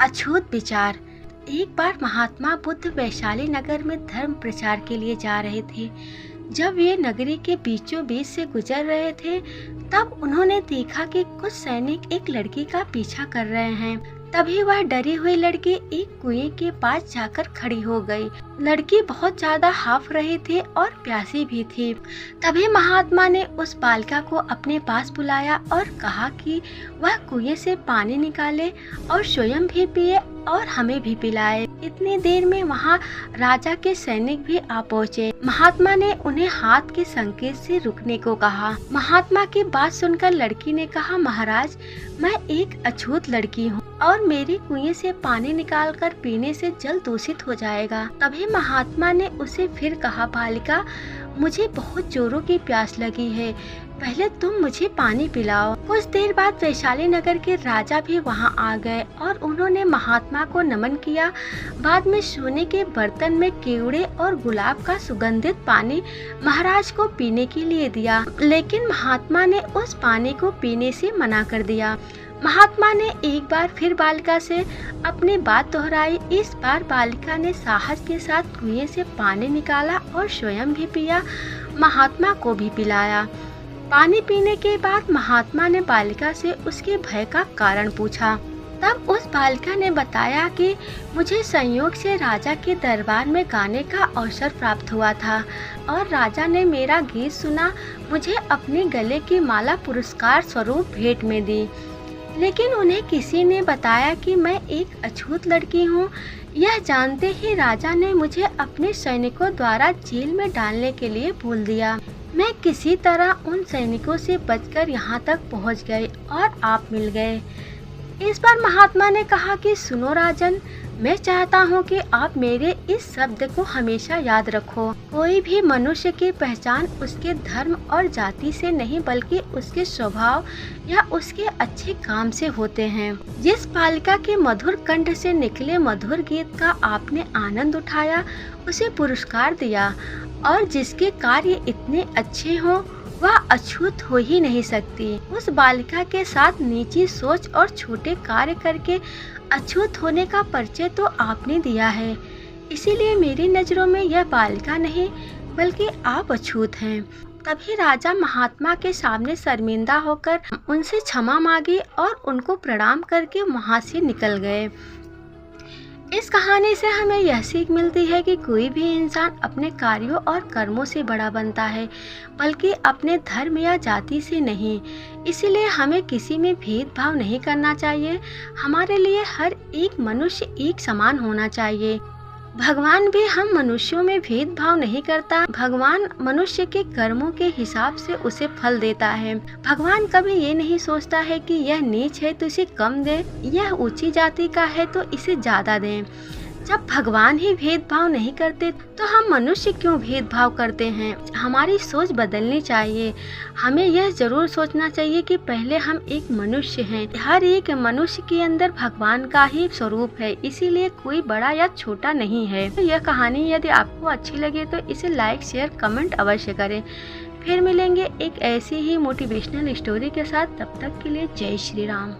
अछूत विचार। एक बार महात्मा बुद्ध वैशाली नगर में धर्म प्रचार के लिए जा रहे थे। जब वे नगरी के बीचों बीच से गुजर रहे थे, तब उन्होंने देखा कि कुछ सैनिक एक लड़की का पीछा कर रहे हैं। तभी वह डरी हुई लड़की एक कुएं के पास जाकर खड़ी हो गई। लड़की बहुत ज्यादा हाफ रही थी और प्यासी भी थी। तभी महात्मा ने उस बालिका को अपने पास बुलाया और कहा कि वह कुएं से पानी निकाले और स्वयं भी पिए और हमें भी पिलाए। इतनी देर में वहाँ राजा के सैनिक भी आ पहुँचे। महात्मा ने उन्हें हाथ के संकेत से रुकने को कहा। महात्मा की बात सुनकर लड़की ने कहा, महाराज, मैं एक अछूत लड़की हूँ और मेरी कुएं से पानी निकालकर पीने से जल दूषित हो जाएगा। तभी महात्मा ने उसे फिर कहा, बालिका, मुझे बहुत जोरों की प्यास लगी है, पहले तुम मुझे पानी पिलाओ। कुछ देर बाद वैशाली नगर के राजा भी वहां आ गए और उन्होंने महात्मा को नमन किया। बाद में सोने के बर्तन में केवड़े और गुलाब का सुगंधित पानी महाराज को पीने के लिए दिया, लेकिन महात्मा ने उस पानी को पीने से मना कर दिया। महात्मा ने एक बार फिर बालिका से अपनी बात दोहराई। इस बार बालिका ने साहस के साथ कुएं से पानी निकाला और स्वयं भी पिया, महात्मा को भी पिलाया। पानी पीने के बाद महात्मा ने बालिका से उसके भय का कारण पूछा। तब उस बालिका ने बताया कि मुझे संयोग से राजा के दरबार में गाने का अवसर प्राप्त हुआ था और राजा ने मेरा गीत सुना, मुझे अपने गले की माला पुरस्कार स्वरूप भेंट में दी। लेकिन उन्हें किसी ने बताया कि मैं एक अछूत लड़की हूँ। यह जानते ही राजा ने मुझे अपने सैनिकों द्वारा जेल में डालने के लिए बोल दिया। मैं किसी तरह उन सैनिकों से बचकर यहाँ तक पहुँच गई और आप मिल गए। इस बार महात्मा ने कहा कि सुनो राजन, मैं चाहता हूँ कि आप मेरे इस शब्द को हमेशा याद रखो। कोई भी मनुष्य की पहचान उसके धर्म और जाति से नहीं बल्कि उसके स्वभाव या उसके अच्छे काम से होते हैं। जिस बालिका के मधुर कंठ से निकले मधुर गीत का आपने आनंद उठाया, उसे पुरस्कार दिया और जिसके कार्य इतने अच्छे हों, वह अछूत हो ही नहीं सकती। उस बालिका के साथ नीची सोच और छोटे कार्य करके अछूत होने का परिचय तो आपने दिया है। इसीलिए मेरी नज़रों में यह बालिका नहीं बल्कि आप अछूत हैं। तभी राजा महात्मा के सामने शर्मिंदा होकर उनसे क्षमा मांगी और उनको प्रणाम करके वहां से निकल गए। इस कहानी से हमें यह सीख मिलती है कि कोई भी इंसान अपने कार्यों और कर्मों से बड़ा बनता है, बल्कि अपने धर्म या जाति से नहीं। इसीलिए हमें किसी में भेदभाव नहीं करना चाहिए। हमारे लिए हर एक मनुष्य एक समान होना चाहिए। भगवान भी हम मनुष्यों में भेदभाव नहीं करता। भगवान मनुष्य के कर्मों के हिसाब से उसे फल देता है। भगवान कभी ये नहीं सोचता है कि यह नीच है तो इसे कम दे, यह ऊंची जाति का है तो इसे ज्यादा दें। जब भगवान ही भेदभाव नहीं करते तो हम मनुष्य क्यों भेदभाव करते हैं। हमारी सोच बदलनी चाहिए। हमें यह जरूर सोचना चाहिए कि पहले हम एक मनुष्य हैं। हर एक मनुष्य के अंदर भगवान का ही स्वरूप है, इसीलिए कोई बड़ा या छोटा नहीं है। तो यह कहानी यदि आपको अच्छी लगे तो इसे लाइक, शेयर, कमेंट अवश्य करें। फिर मिलेंगे एक ऐसी ही मोटिवेशनल स्टोरी के साथ। तब तक के लिए जय श्री राम।